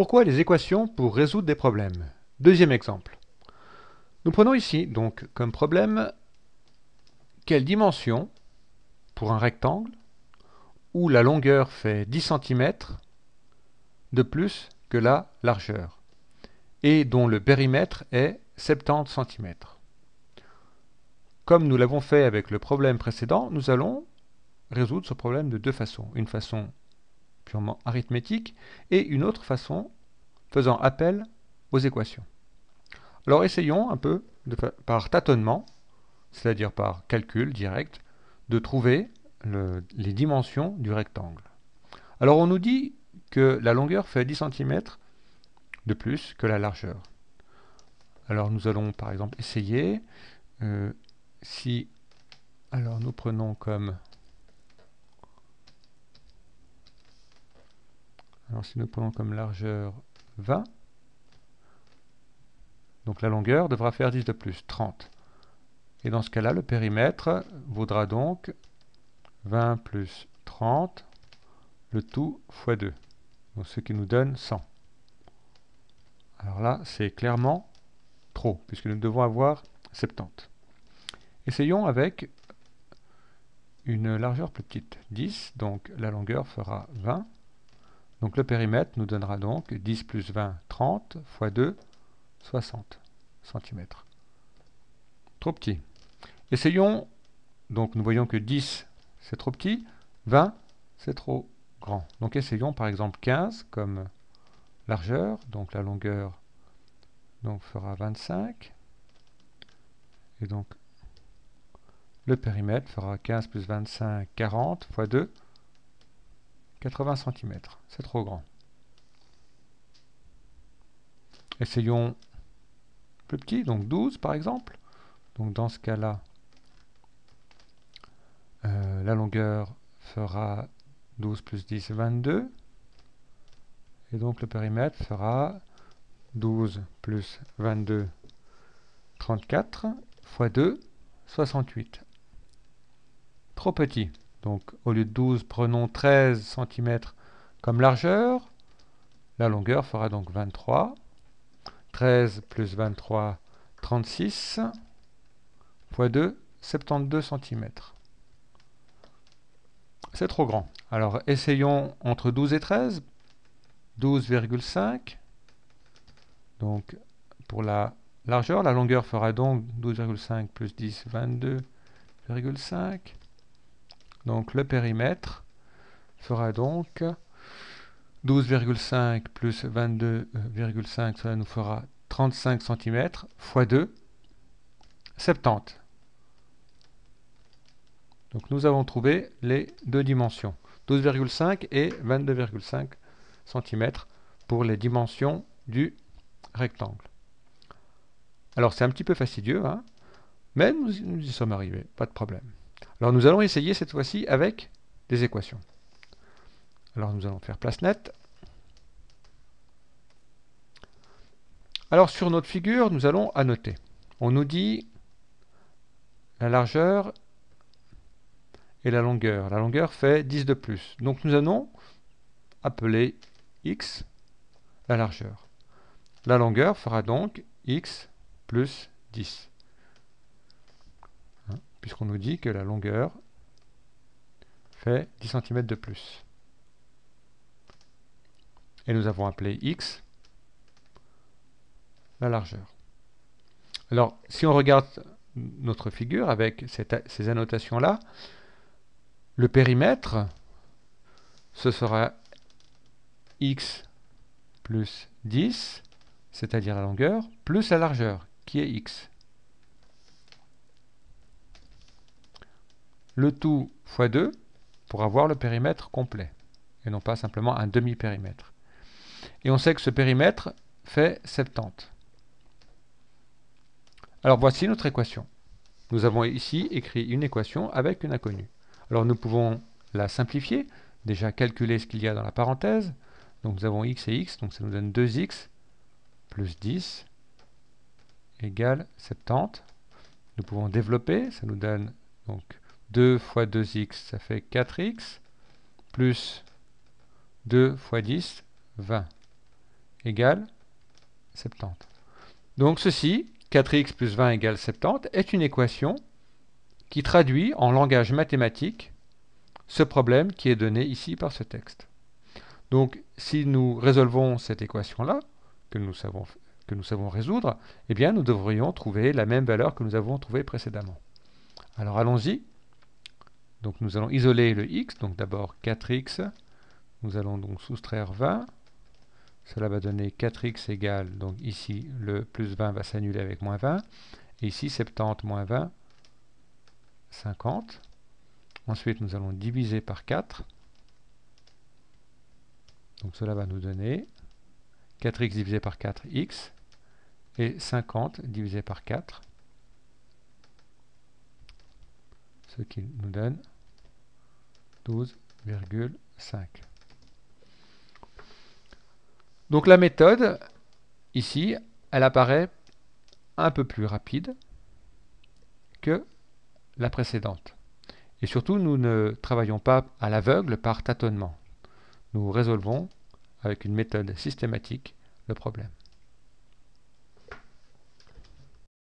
Pourquoi les équations pour résoudre des problèmes? Deuxième exemple. Nous prenons ici donc comme problème quelle dimension pour un rectangle où la longueur fait 10 cm de plus que la largeur et dont le périmètre est 70 cm. Comme nous l'avons fait avec le problème précédent, nous allons résoudre ce problème de deux façons. Une façon purement arithmétique et une autre façon faisant appel aux équations. Alors essayons un peu par tâtonnement, c'est-à-dire par calcul direct, de trouver les dimensions du rectangle. Alors on nous dit que la longueur fait 10 cm de plus que la largeur. Alors nous allons par exemple essayer si nous prenons comme largeur 20, donc la longueur devra faire 10 de plus, 30. Et dans ce cas-là, le périmètre vaudra donc 20 plus 30, le tout fois 2, donc ce qui nous donne 100. Alors là, c'est clairement trop, puisque nous devons avoir 70. Essayons avec une largeur plus petite, 10, donc la longueur fera 20. Donc le périmètre nous donnera donc 10 plus 20, 30, fois 2, 60 cm. Trop petit. Essayons, donc nous voyons que 10 c'est trop petit, 20 c'est trop grand. Donc essayons par exemple 15 comme largeur, donc la longueur fera 25, et donc le périmètre fera 15 plus 25, 40, fois 2, 80 cm. C'est trop grand. Essayons plus petit, donc 12 par exemple. Donc dans ce cas-là, la longueur fera 12 plus 10, 22. Et donc le périmètre fera 12 plus 22, 34, fois 2, 68. Trop petit. Donc au lieu de 12, prenons 13 cm comme largeur. La longueur fera donc 23. 13 plus 23, 36, fois 2, 72 cm. C'est trop grand. Alors essayons entre 12 et 13. 12,5. Donc pour la largeur, la longueur fera donc 12,5 plus 10, 22,5. Donc le périmètre fera donc 12,5 plus 22,5, cela nous fera 35 cm, fois 2, 70. Donc nous avons trouvé les deux dimensions, 12,5 et 22,5 cm pour les dimensions du rectangle. Alors c'est un petit peu fastidieux, hein, mais nous y sommes arrivés, pas de problème. Alors nous allons essayer cette fois-ci avec des équations. Alors nous allons faire place nette. Alors sur notre figure, nous allons annoter. On nous dit la largeur et la longueur. La longueur fait 10 de plus. Donc nous allons appeler x la largeur. La longueur fera donc x plus 10. Puisqu'on nous dit que la longueur fait 10 cm de plus. Et nous avons appelé x la largeur. Alors, si on regarde notre figure avec ces annotations-là, le périmètre, ce sera x plus 10, c'est-à-dire la longueur, plus la largeur, qui est x. Le tout fois 2 pour avoir le périmètre complet, et non pas simplement un demi-périmètre. Et on sait que ce périmètre fait 70. Alors voici notre équation. Nous avons ici écrit une équation avec une inconnue. Alors nous pouvons la simplifier, déjà calculer ce qu'il y a dans la parenthèse. Donc nous avons x et x, donc ça nous donne 2x plus 10 égale 70. Nous pouvons développer, ça nous donne donc 2 fois 2x, ça fait 4x, plus 2 fois 10, 20. égale 70. Donc ceci, 4x plus 20 égale 70, est une équation qui traduit en langage mathématique ce problème qui est donné ici par ce texte. Donc si nous résolvons cette équation-là, que nous savons résoudre, eh bien nous devrions trouver la même valeur que nous avons trouvée précédemment. Alors allons-y. Donc nous allons isoler le x, donc d'abord 4x, nous allons donc soustraire 20, cela va donner 4x égale, donc ici le plus 20 va s'annuler avec moins 20, et ici 70 moins 20, 50. Ensuite nous allons diviser par 4, donc cela va nous donner 4x divisé par 4, x, et 50 divisé par 4, ce qui nous donne 12,5. Donc la méthode, ici, elle apparaît un peu plus rapide que la précédente. Et surtout, nous ne travaillons pas à l'aveugle par tâtonnement. Nous résolvons avec une méthode systématique le problème.